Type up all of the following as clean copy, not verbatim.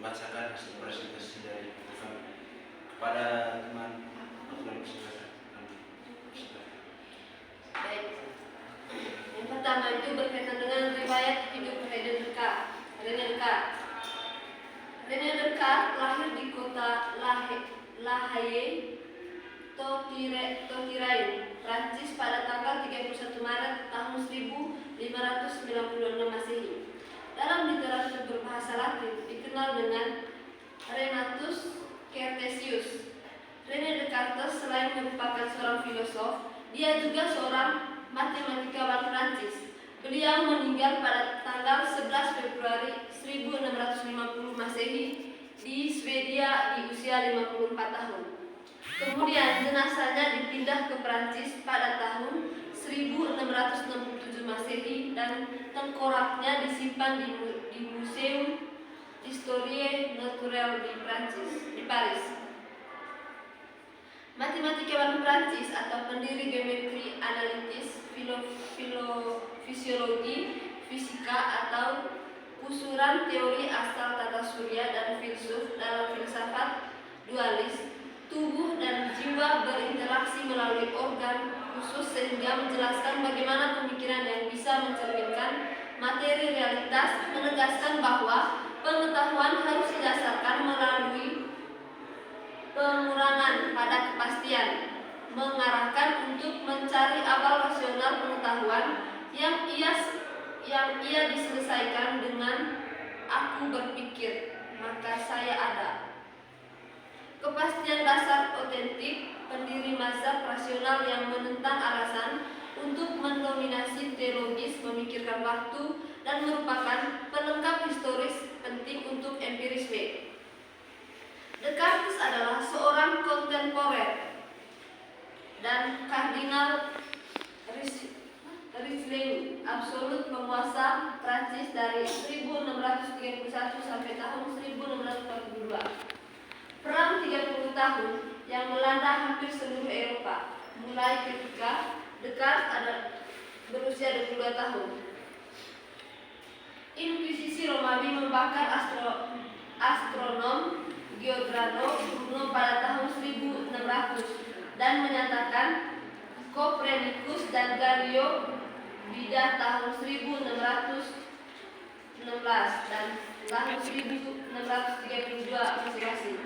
membacakan hasil presentasi dari Evan kepada teman Abdul Silakan. Baik. Yang pertama itu berkaitan dengan riwayat hidup René Descartes. René Descartes lahir di kota La Haye, Touraine, Prancis pada tanggal 31 Maret tahun 1596 Masehi. Dalam literatur berbahasa Latin dikenal dengan Renatus Cartesius. René Descartes selain merupakan seorang filosof, dia juga seorang matematikawan Prancis. Beliau meninggal pada tanggal 11 Februari 1650 Masehi di Swedia di usia 54 tahun. Kemudian jenazahnya dipindah ke Prancis pada tahun 1667 Masehi dan tengkoraknya disimpan di Museum Histoire Naturelle di Paris. Matematikawan Prancis atau pendiri geometri analitis, fisiologi, fisika atau pusuran teori asal tata surya dan filsuf dalam filsafat dualis. Tubuh dan jiwa berinteraksi melalui organ khusus sehingga menjelaskan bagaimana pemikiran yang bisa mencerminkan materi realitas, menegaskan bahwa pengetahuan harus didasarkan melalui pengurangan pada kepastian, mengarahkan untuk mencari awal rasional pengetahuan yang ia diselesaikan dengan aku berpikir, maka saya ada. Kepastian dasar otentik, pendiri mazhab rasional yang menentang alasan untuk mendominasi teologis, memikirkan waktu, dan merupakan pelengkap historis penting untuk empirisme. Descartes adalah seorang kontemporer dan Kardinal Richelieu, absolut penguasa Prancis dari 1631 sampai tahun 1642. Perang 30 tahun yang melanda hampir seluruh Eropa, mulai ketika Descartes berusia 22 tahun. Inkuisisi Romawi membakar astronom Giordano Bruno pada tahun 1600 dan menyatakan Copernicus dan Galileo Bida tahun 1616 dan tahun 1632 masing-masing.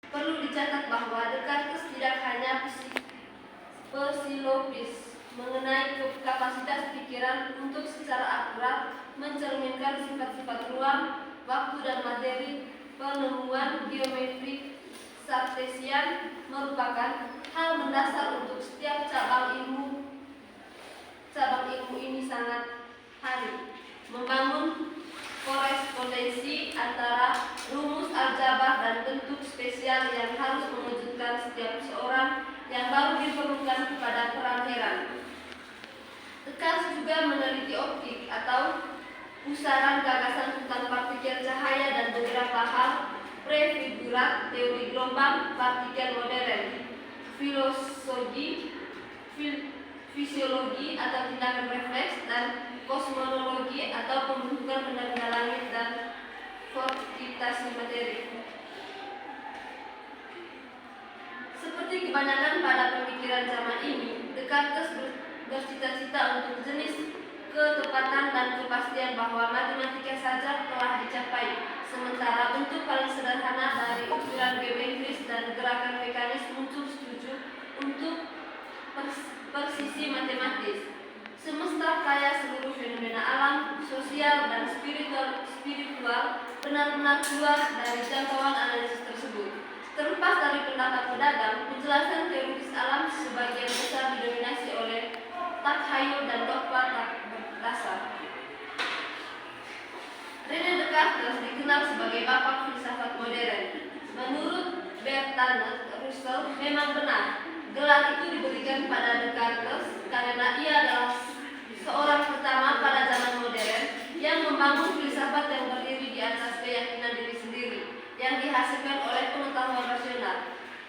Perlu dicatat bahwa Descartes tidak hanya psilopis mengenai kapasitas pikiran untuk secara akurat mencerminkan sifat-sifat ruang, waktu, dan materi. Penemuan geometri Cartesian merupakan hal mendasar untuk setiap cabang ilmu ini sangat hari. Membangun korespondensi antara rumus aljabar dan bentuk spesial yang harus mewujudkan setiap seorang yang baru diperlukan kepada peran heran. Descartes juga meneliti optik atau pusaran gagasan tentang partikel cahaya dan beberapa hal prefigurat, teori gelombang, partikel modern, fisiologi atau tindakan refleks, dan kosmologi atau pembentukan benda-benda langit dan vortitasi materi. Seperti kebanyakan pada pemikiran zaman ini, Descartes bercita-cita untuk jenis ketepatan dan kepastian bahwa matematika saja telah dicapai, sementara bentuk paling sederhana dari ukuran geometris dan gerakan mekanis muncul setuju untuk persisi matematis. Semesta kaya seluruh fenomena alam, sosial, dan spiritual benar-benar keluar dari jangkauan analisis tersebut. Terlepas dari pendapat pedagang, penjelasan teoris alam sebagian besar didominasi oleh takhayul dan dogma berdasar. René Descartes dikenal sebagai bapak filsafat modern. Menurut Bertrand Russell, memang benar gelar itu diberikan pada Descartes karena ia adalah seorang pertama pada zaman modern yang membangun filsafat yang berdiri di atas keyakinan diri sendiri yang dihasilkan oleh pengetahuan rasional.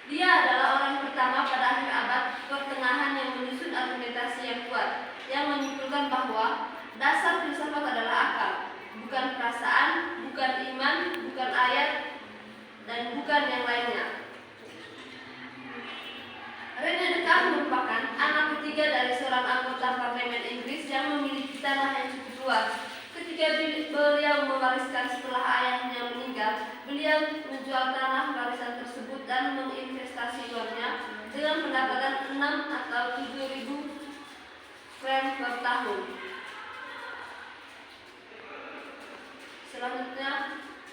Dia adalah orang pertama pada akhir abad pertengahan yang menyusun argumentasi yang kuat, yang menyimpulkan bahwa dasar filsafat adalah akal, bukan perasaan, bukan iman, bukan ayat, dan bukan yang lainnya. René Descartes merupakan anak ketiga dari seorang anggota parlemen Inggris yang memiliki tanah yang cukup luas. Ketika beliau mewariskan setelah ayahnya meninggal, beliau menjual tanah warisan tersebut dan menginvestasi uangnya dengan pendapatan 6 atau 7.000 franc per tahun. Selanjutnya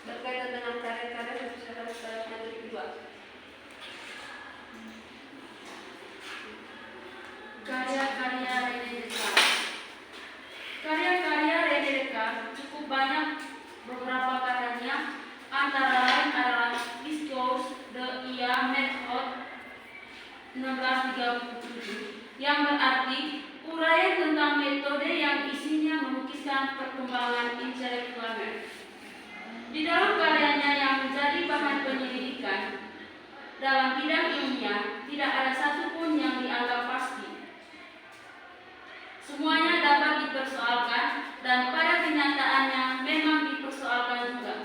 berkaitan dengan karya-karya yang bisa saya kedua. Karya-karya René Descartes. Karya-karya René Descartes cukup banyak. Beberapa karyanya antara lain adalah Discours de la Méthode 1637, yang berarti uraian tentang metode yang isinya melukiskan perkembangan intelektualnya. Di dalam karyanya yang menjadi bahan penyelidikan dalam bidang ilmiah, tidak ada satupun yang dianggap pasti. Semuanya dapat dipersoalkan dan pada kenyataannya memang dipersoalkan juga.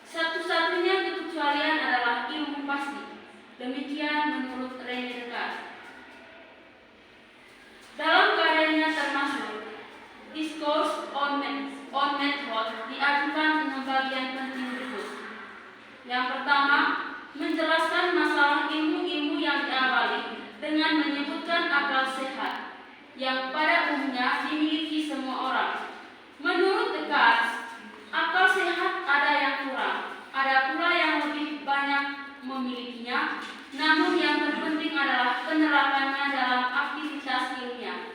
Satu-satunya kekecualian adalah ilmu pasti. Demikian menurut René Descartes. Dalam karyanya termasuk Discours on Method diajukan 6 bagian penting berikut. Yang pertama, menjelaskan masalah ilmu-ilmu yang diawali dengan menyebutkan akal sehat yang pada umumnya dimiliki semua orang. Menurut Descartes, akal sehat ada yang kurang, ada pula yang lebih banyak memilikinya, namun yang terpenting adalah penerapannya dalam aktivitas ilmiah.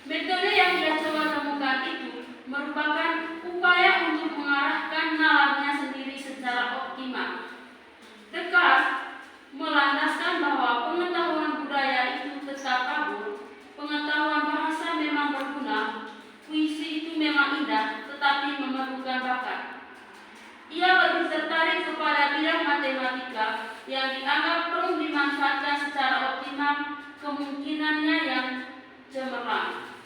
Metode yang dia coba temukan itu merupakan upaya untuk mengarahkan nalarnya sendiri secara optimal. Descartes melandaskan bahwa pengetahuan budaya itu tetap kabur, pengetahuan bahasa memang berguna, puisi itu memang indah, tetapi memerlukan bakat. Ia lebih tertarik kepada bidang matematika yang dianggap perlu dimanfaatkan secara optimal, kemungkinannya yang cemerlang.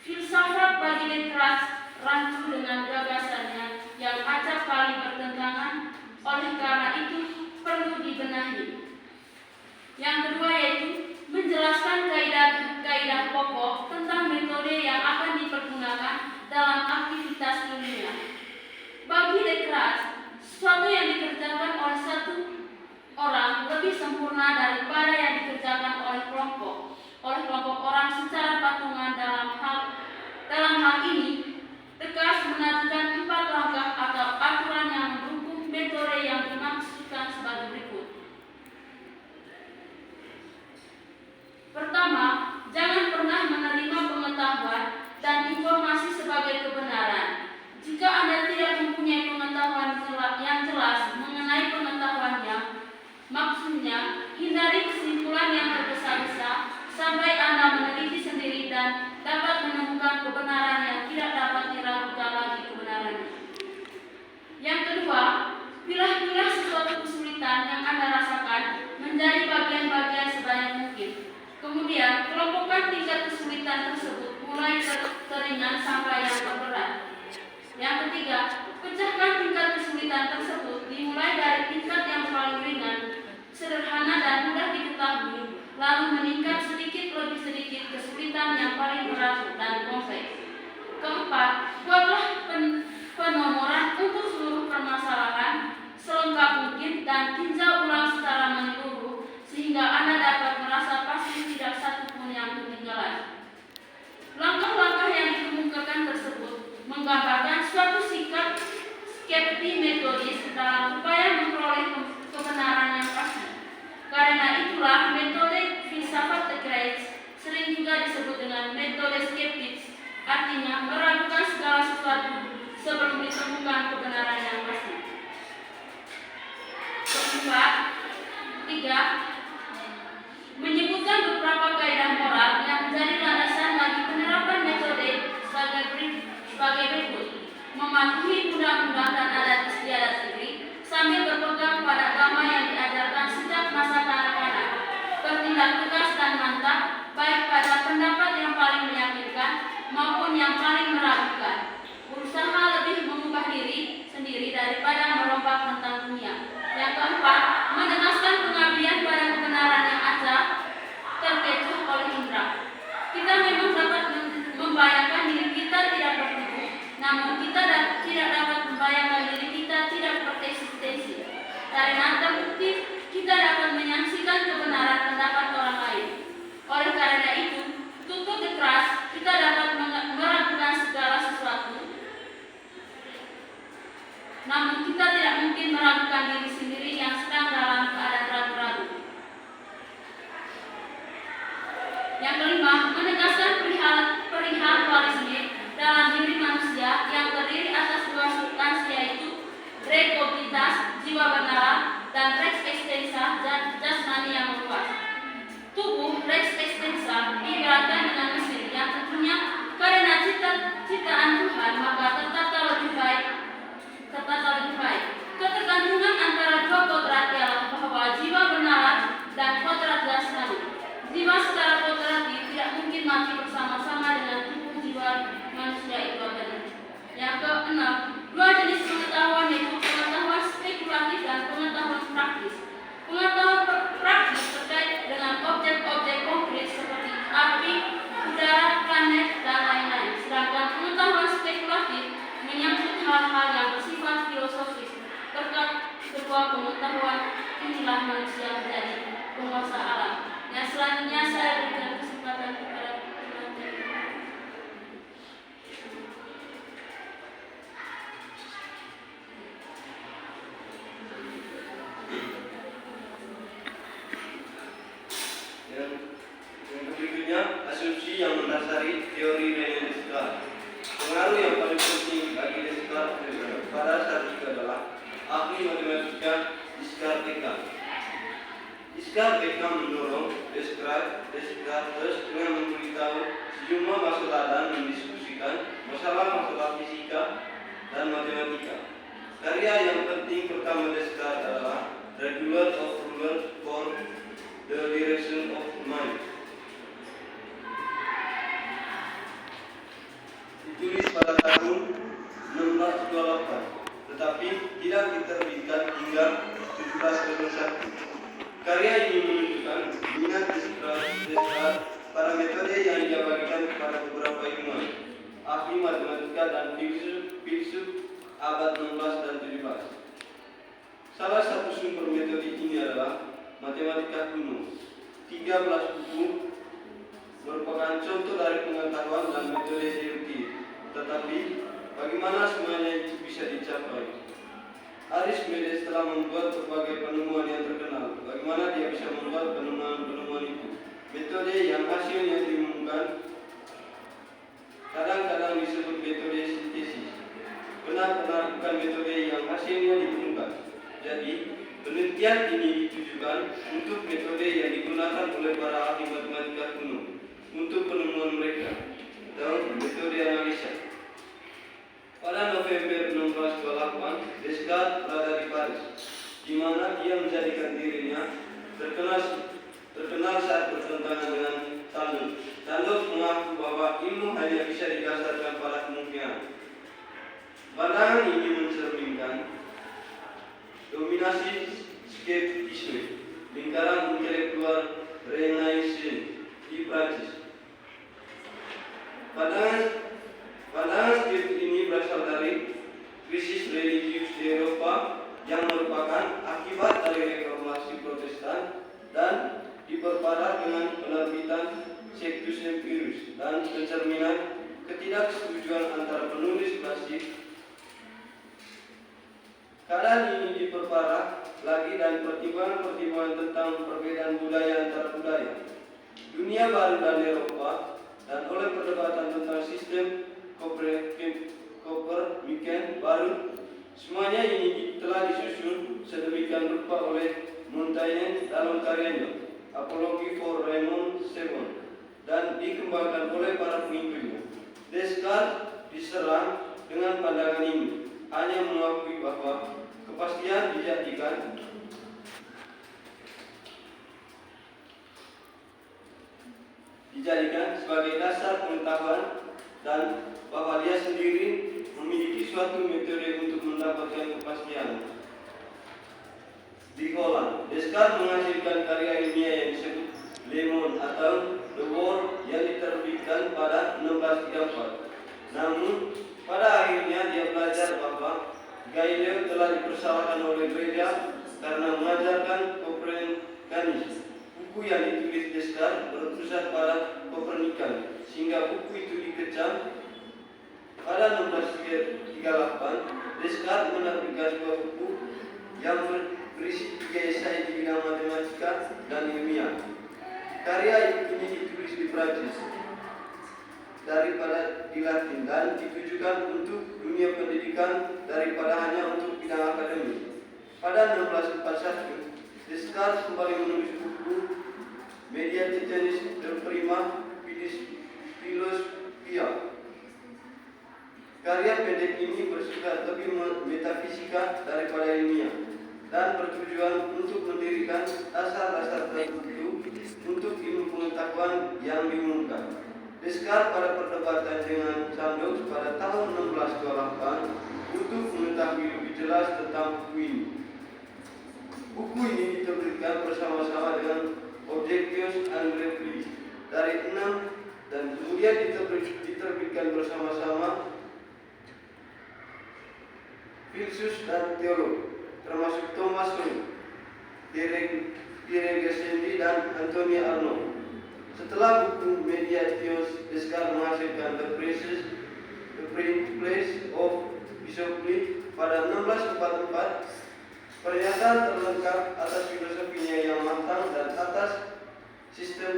Filsafat bagi Descartes rancu dengan gagasannya yang acap kali bertentangan, oleh karena itu perlu dibenahi. Yang kedua yaitu menjelaskan kaidah-kaidah pokok tentang metode yang akan dipergunakan dalam aktivitas ilmiah. Bagi Descartes, sesuatu yang dikerjakan oleh satu orang lebih sempurna daripada yang dikerjakan oleh kelompok orang secara patungan. Dalam hal ini, Descartes mengajukan 4 langkah atau aturan yang mendukung metode yang dimaksudkan sebagai berikut. Pertama, jangan pernah menerima pengetahuan dan informasi sebagai kebenaran. Jika Anda tidak mempunyai pengetahuan yang jelas mengenai pengetahuannya, maksudnya hindari kesimpulan yang tergesa-gesa sampai Anda meneliti sendiri dan dapat menemukan kebenaran yang tidak dapat diragukan lagi kebenarannya. Yang kedua, pilah-pilah sesuatu kesulitan yang Anda rasakan menjadi bagian-bagian sebanyak mungkin. Kemudian, kelompokkan tingkat kesulitan tersebut mulai teringan sampai yang terberat. Yang ketiga, pecahkan tingkat kesulitan tersebut dimulai dari tingkat yang paling ringan, sederhana dan mudah diketahui, lalu meningkat sedikit lebih sedikit kesulitan yang paling berat dan kompleks. Keempat, buatlah penomoran untuk seluruh permasalahan selengkap mungkin dan tinjau ulang secara menyeluruh sehingga Anda dapat merasa pasti tidak satupun yang ketinggalan. Langkah-langkah yang dikemukakan tersebut menggambarkan suatu sikap skepti metodis dalam upaya memperoleh kebenaran yang pasti. Karena itulah metode filsafat Descartes sering juga disebut dengan metode skeptis, artinya meragukan segala sesuatu sebelum ditemukan kebenaran yang pasti. Keempat, menyebutkan beberapa kaidah moral yang menjadi landasan bagi penerapan metode sebagai berikut: mematuhi undang-undang dan adat istiadat negeri sambil berpegang pada agama yang diajarkan sejak masa kanak-kanak, bertindak tegas dan mantap baik pada tidak dapat membayangkan diri kita tidak bereksistensi, karena terbukti kita dapat menyaksikan kebenaran pendapat orang lain. Oleh karena itu, tutup keras kita dapat meragukan segala sesuatu. Namun kita tidak mungkin meragukan diri sendiri yang sedang dalam keadaan ragu-ragu. Yang kelima, menegaskan perihal dualisme dalam diri manusia yang terdiri atas dua substansi, yaitu rekobilitas jiwa bernalar dan res extensa jasmani yang meluas. Tubuh res extensa diibaratkan dengan mesin yang tentunya karena ciptaan Tuhan maka tertata lebih baik. Ketergantungan antara dua kodrat ialah bahwa jiwa bernalar dan kodrat jasmani. Jiwa secara kodrati tidak mungkin mati bersama-sama dengan tubuh jiwa manusia itu abadi. Yang keenam, dua jenis pengetahuan yaitu pengetahuan spekulatif dan pengetahuan praktis. Pengetahuan praktis terkait dengan objek-objek konkret seperti api, udara, planet, dan lain-lain. Sedangkan pengetahuan spekulatif menyangkut hal-hal yang bersifat filosofis. Berkat kedua pengetahuan inilah manusia menjadi penguasa alam. Yang selanjutnya saya berikan kesempatan kepada penonton. Yang berikutnya, asumsi yang mendasari teori René Descartes. Pengaruh yang paling penting bagi Descartes pada saat itu adalah ahli matematika Descartes. Descartes mendorong Descartes dengan memberitahu sejumlah masalah dan mendiskusikan masalah-masalah fisika dan matematika. Karya yang penting pertama Descartes adalah Regular of Ruler for the Direction of Mind. Ditulis pada tahun 1628, tetapi tidak diterbitkan hingga 1701. Karya ini menunjukkan minat Descartes pada metode yang dia bagikan kepada beberapa ilmuwan, ahli matematika dan filsuf abad 16 dan 17. Salah satu sumber metode ini adalah matematika kuno. 13 buku merupakan contoh dari pengetahuan dan metode deduktif. Tetapi bagaimana semuanya itu bisa dicapai? Archimedes telah membuat berbagai penemuan yang terkenal. Bagaimana dia bisa membuat penemuan-penemuan itu? Metode yang hasilnya diumumkan kadang-kadang disebut metode sintesis. Benar-benar bukan metode yang hasilnya ditemukan. Jadi, penelitian ini ditujukan untuk metode yang digunakan oleh para ahli matematika kuno untuk penemuan mereka dalam metode analisa. Pada November 1628, Descartes berada di Paris, di mana dia menjadikan dirinya terkenal saat bertentangan dengan Taleb. Taleb mengaku bahwa ilmu hanya bisa didasarkan pada kemungkinan. Pandangan ini mencerminkan dominasi skeptisme lingkaran intelektual Renaissance di Prancis. Pandangan skeptis ini berasal dari krisis religius di Eropa yang merupakan akibat dari reformasi Protestan dan diperparah dengan penerbitan Sectus Empirus dan pencerminan ketidaksetujuan antara penulis klasik. Keadaan ini diperparah lagi dan pertimbangan-pertimbangan tentang perbedaan budaya antar budaya, dunia baru dan Eropa, dan oleh perdebatan tentang sistem Kopernikan baru. Semuanya ini telah disusun sedemikian rupa oleh Montaigne dalam karyanya Apology for Raymond VII dan dikembangkan oleh para pengikutnya. Descartes diserang dengan pandangan ini, hanya mengakui bahwa kepastian dijadikan sebagai dasar pengetahuan dan bahwa dia sendiri memiliki suatu metode untuk mendapatkan kepastian. Di Holland, Descartes menghasilkan karya ilmiah yang disebut Le Monde atau The World yang diterbitkan pada 1634. Namun, Pada akhirnya dia belajar bahwa Galileo telah dipersalahkan oleh gereja karena mengajarkan Kopernikus. Buku yang ditulis Descartes berpusat pada Kopernikus, sehingga buku itu dikecam. Pada 1638, Descartes menerbitkan sebuah buku yang berisi 3 esai di bidang matematika dan ilmiah. Karya ini ditulis di Prancis daripada di Latin dan ditujukan untuk dunia pendidikan daripada hanya untuk bidang akademik. Pada 1641, Descartes kembali menulis buku Media Titanis del Prima Philosophia. Karya pendek ini bersifat lebih metafisika daripada ilmiah dan bertujuan untuk mendirikan dasar-dasar tertentu untuk ilmu pengetahuan yang diumumkan. Descartes pada perdebatan dengan Chandos pada tahun 1628 butuh mengetahui lebih jelas tentang buku ini. Buku ini diterbitkan bersama-sama dengan Objections and Replies dari 6 dan kemudian diterbitkan bersama-sama Filsus dan Teolog, termasuk Thomas More, Pierre Gassendi dan Anthony Arnauld. Setelah buku Mediatio, Descartes menghasilkan The Principles of Philosophy pada 1644. Pernyataan terlengkap atas filosofinya yang matang dan atas sistem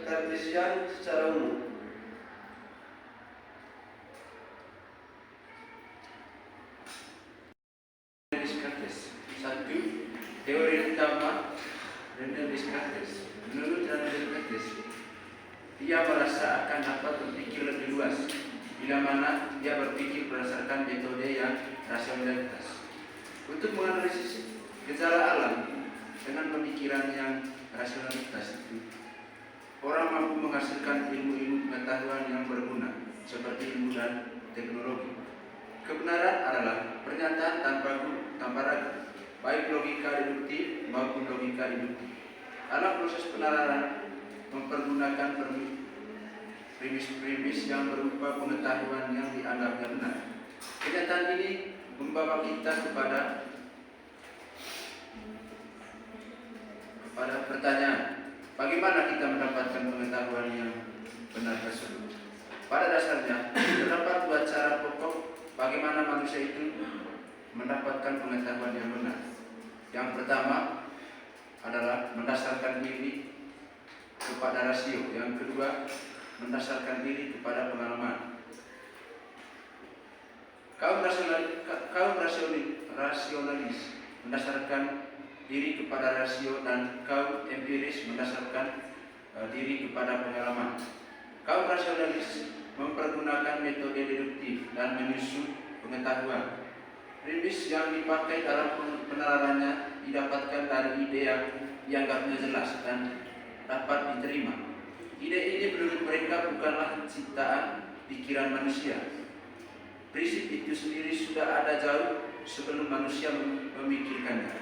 Kartesian secara umum. Descartes. 1. Teori utama René Descartes. Menurut René Descartes, dia merasa akan dapat berpikir lebih luas, bila mana dia berpikir berdasarkan metode yang rasionalitas. Untuk menganalisis gejala alam dengan pemikiran yang rasionalitas itu, orang mampu menghasilkan ilmu-ilmu pengetahuan yang berguna, seperti ilmu dan teknologi. Kebenaran adalah pernyataan tanpa ragu, baik logika deduktif maupun logika induktif. Dalam proses penalaran mempergunakan premis-premis yang berupa pengetahuan yang dianggapnya benar. Kenyataan ini membawa kita kepada pertanyaan, bagaimana kita mendapatkan pengetahuan yang benar tersebut? Pada dasarnya, terdapat 2 cara pokok bagaimana manusia itu mendapatkan pengetahuan yang benar. Yang pertama adalah mendasarkan diri kepada rasio. Yang kedua, mendasarkan diri kepada pengalaman. Kaum rasionalis mendasarkan diri kepada rasio dan kaum empiris mendasarkan diri kepada pengalaman. Kaum rasionalis mempergunakan metode deduktif dan menyusun pengetahuan. Premis yang dipakai dalam penalarannya didapatkan dari ide yang dianggapnya jelas dan dapat diterima. Ide ini menurut mereka bukanlah ciptaan pikiran manusia. Prinsip itu sendiri sudah ada jauh sebelum manusia memikirkannya.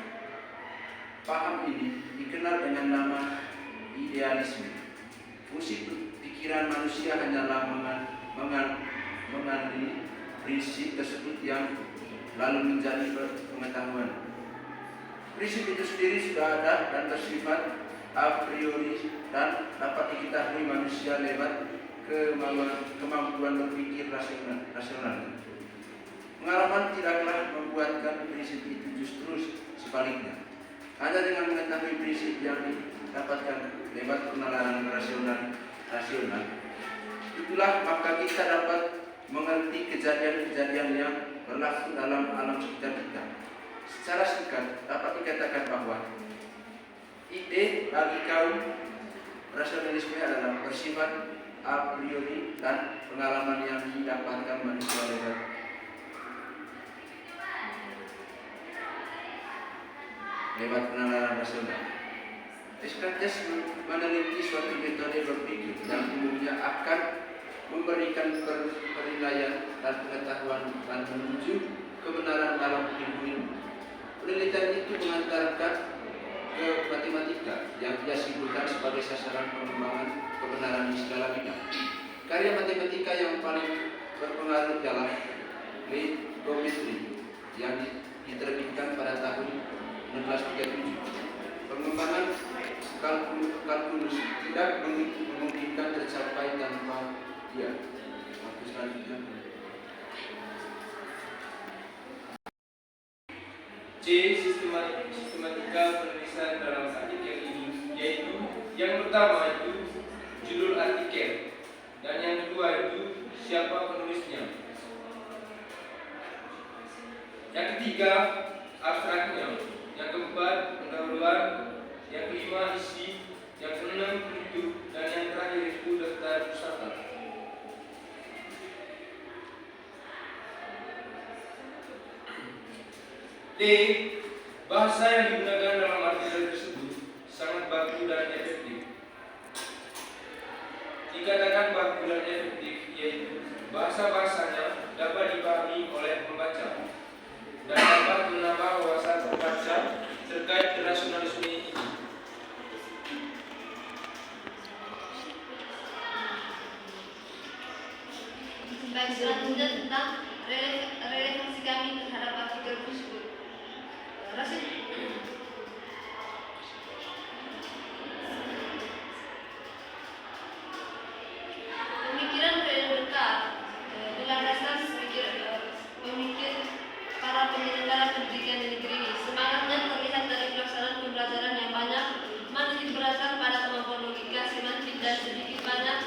Paham ini dikenal dengan nama idealisme. Fungsi pikiran manusia hanyalah mengambil prinsip tersebut yang lalu menjadi pengetahuan. Prinsip itu sendiri sudah ada dan bersifat a priori dan dapat diketahui manusia lewat kemampuan berpikir rasional. Pengalaman tidaklah membuatkan prinsip itu, justru sebaliknya. Hanya dengan mengetahui prinsip yang didapatkan lewat penalaran rasional, itulah maka kita dapat mengerti kejadian-kejadian yang berlaku dalam alam sekitar kita. Secara singkat dapat dikatakan bahwa ide bagi kaum rasionalisme adalah bersifat a priori dan pengalaman yang didapatkan manusia lewat penalaran rasional. Descartes meneliti suatu metode berpikir yang umumnya akan memberikan penilaian dan pengetahuan dan menuju kebenaran dalam ilmu. Penelitian itu mengantarkan ke matematika yang dia simpulkan sebagai sasaran pengembangan kebenaran di segala bidang. Karya matematika yang paling berpengaruh ialah Geometri yang diterbitkan pada tahun 1937. Pengembangan kalkulus tidak memungkinkan tercapai tanpa dia. Waktu selanjutnya. C. Sistematika penulisan dalam artikel ini, yaitu yang pertama itu judul artikel, dan yang kedua itu siapa penulisnya. Yang ketiga abstraknya, yang keempat pendahuluan, yang kelima isi, yang keenam penutup, dan yang terakhir itu daftar pusaka. D. Bahasa yang digunakan dalam artikel tersebut sangat baku dan efektif. Dikatakan baku dan efektif yaitu bahasa-bahasanya dapat dipahami oleh pembaca dan dapat menambah wawasan pembaca terkait rasionalisme ini. Baik, selanjutnya tentang relevansi kami terhadap artikel tersebut. Pemikiran Rene Descartes berlandaskan pemikir para penyelenggara pendidikan di negeri ini. Semangatnya terlihat dari pelaksanaan pembelajaran yang banyak menitik beratkan pada kemampuan logika, semantik, dan sedikit banyak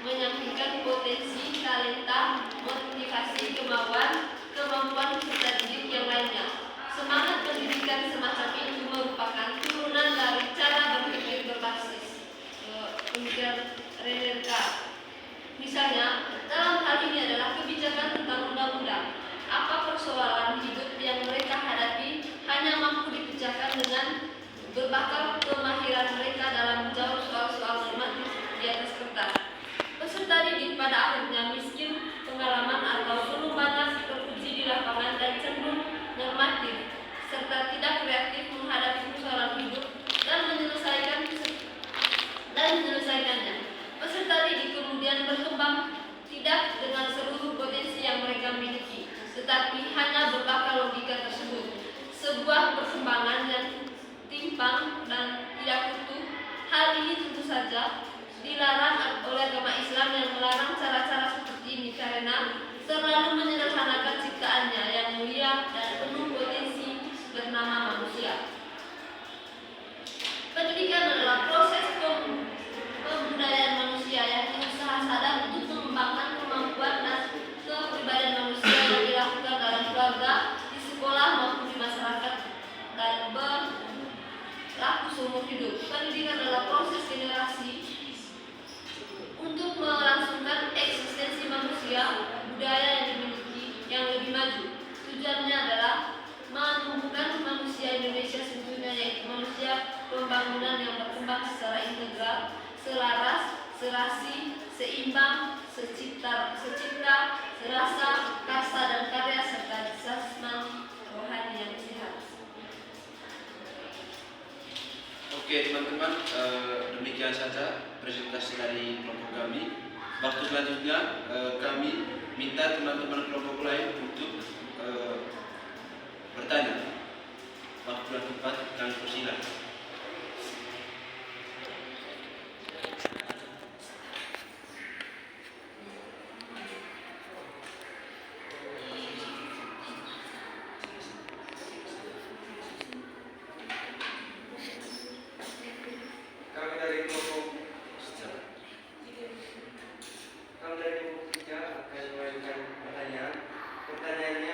menyampaikan potensi, talenta, motivasi, kemampuan serta didik yang lainnya. Semangat pendidikan semacam itu merupakan turunan dari cara berpikir berbasis pemikiran Rene Descartes. Misalnya, dalam hal ini adalah kebijakan tentang undang-undang. Apa persoalan hidup yang mereka hadapi hanya mampu dipecahkan dengan berbakal kemahiran mereka dalam menjawab soal-soal normatif di atas kertas. Peserta didik pada akhirnya miskin pengalaman atau belum banyak teruji di lapangan dan cenderung normatif serta tidak kreatif menghadapi persoalan hidup dan menyelesaikannya. Peserta didik kemudian berkembang tidak dengan seluruh potensi yang mereka miliki, tetapi hanya berbakal logika tersebut. Sebuah perkembangan yang timpang dan tidak utuh. Hal ini tentu saja dilarang oleh agama Islam yang melarang cara-cara seperti ini karena terlalu menyederhanakan ciptaannya yang mulia dan penuh potensi bernama manusia. Pendidikan adalah proses pembudayaan manusia yang berusaha sadar untuk mengembangkan kemampuan dan kepribadian manusia yang dilakukan dalam keluarga, di sekolah maupun di masyarakat dan berlaku seumur hidup. Pendidikan adalah proses generasi untuk melangsungkan eksistensi manusia, budaya yang dimiliki yang lebih maju. Tujuannya adalah menumbuhkan manusia Indonesia seutuhnya, yaitu manusia pembangunan yang berkembang secara integral, selaras, serasi, seimbang, secipta, serasa, karsa dan karya serta jasmani rohani yang sehat. Oke teman-teman, demikian saja presentasi dari kelompok kami. Waktu selanjutnya kami minta teman-teman kelompok lain untuk bertanya. Waktu yang tepat kami persilakan. Kami dari kelompok 3 akan mengajukan pertanyaan. Pertanyaannya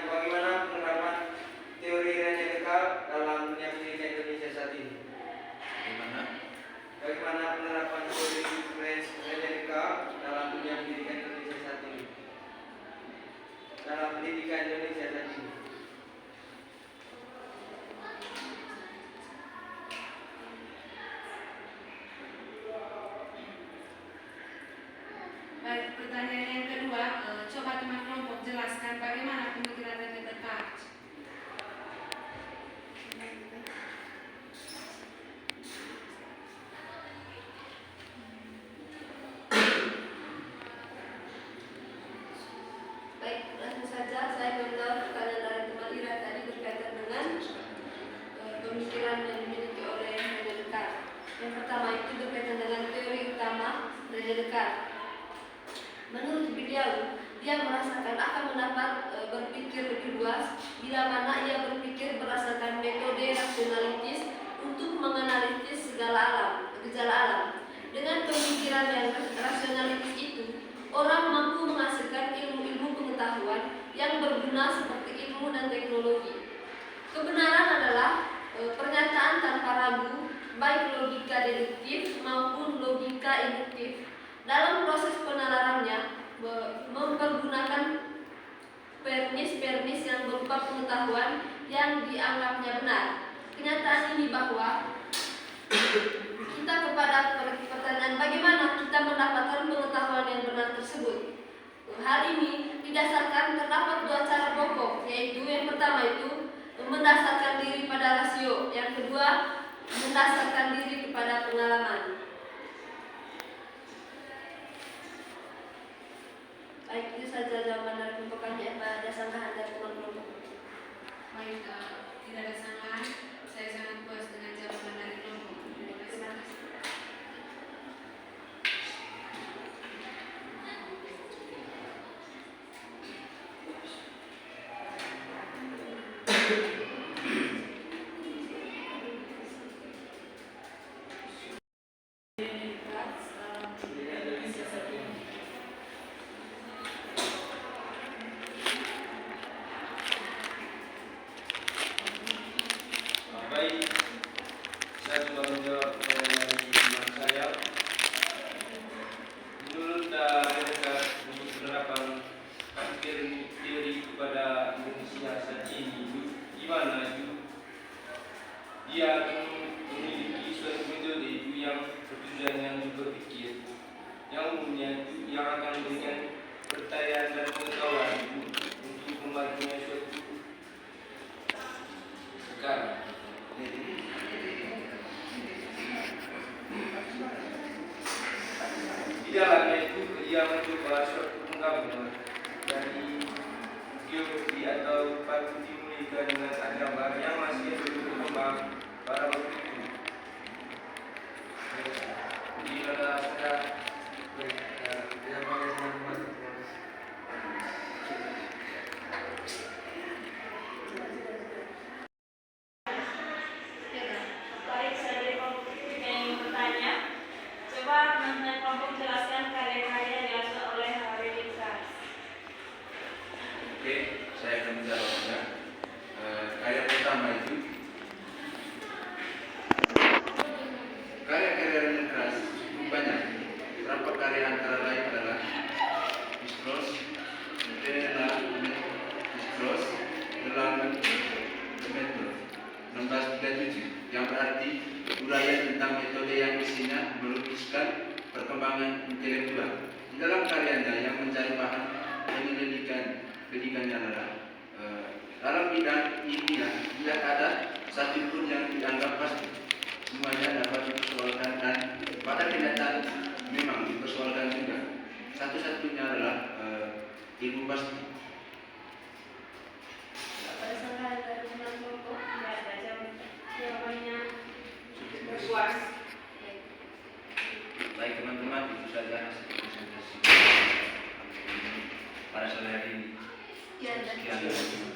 pemikiran yang dimiliki oleh Rene Descartes. Yang pertama itu berkaitan dengan teori utama Rene Descartes. Menurut beliau, dia merasakan akan mendapat berpikir lebih luas bila mana ia berpikir berdasarkan metode rasionalitis untuk menganalisis gejala alam. Dengan pemikiran yang rasionalitis itu, orang mampu menghasilkan ilmu-ilmu pengetahuan yang berguna seperti ilmu dan teknologi. Kebenaran adalah pernyataan tanpa ragu, baik logika deduktif maupun logika induktif. Dalam proses penalarannya, mempergunakan permis yang berupa pengetahuan yang dianggapnya benar. Kenyataan ini bahwa kita kepada pertanyaan bagaimana kita mendapatkan pengetahuan yang benar tersebut. Hal ini didasarkan terdapat dua cara pokok, yaitu yang pertama itu mendasarkan diri pada rasio, yang kedua mendasarkan diri kepada pengalaman. Baik, itu saja jawaban dari kelompok kami. Ada sanggahan dari teman-teman? Baik, tidak ada sanggahan. Saya sangat puas dengan jawaban dari kelompok. Terima kasih. Baik, saya coba menjawab pertanyaan dari teman saya. Menurut Rene Descartes, untuk penerapan teori kepada Indonesia saat ini, gimana itu? Dia memiliki suatu metode itu yang bertujuan yang berpikir, yang umumnya itu yang akan memberikan percayaan dan pengetahuan itu untuk membantunya suatu perkara. Di dalamnya itu ia mencoba suatu penggabungan dari geometri atau batu dimulai dengan agama yang masih belum berkembang pada waktu itu. Jadi pada saat Baik, saya dari kelompok ketiga yang bertanya. Coba teman-teman kelompok jelaskan karya-karya yang dilakukan oleh Rene Descartes. Oke, saya akan menjawabnya. Karya pertama itu karya-karya Rene Descartes cukup banyak. Beberapa karya antara lain adalah Discourse, Discourse, Development, Method 1637, yang berarti uraian tentang metode yang isinya melukiskan perkembangan intelektual. Di dalam karyanya yang mencari bahan pendidikannya adalah dalam bidang ilmiah tidak ada satupun yang dianggap pasti. Semuanya dapat dipersoalkan dan pada kenyataan memang dipersoalkan juga. Satu-satunya adalah ilmu pasti. Ada sanggahan dari teman kelompok? Tidak ada jawabannya puas. Baik teman-teman, itu saja hasil presentasi pada sore hari ini. Sekian dan Sekian.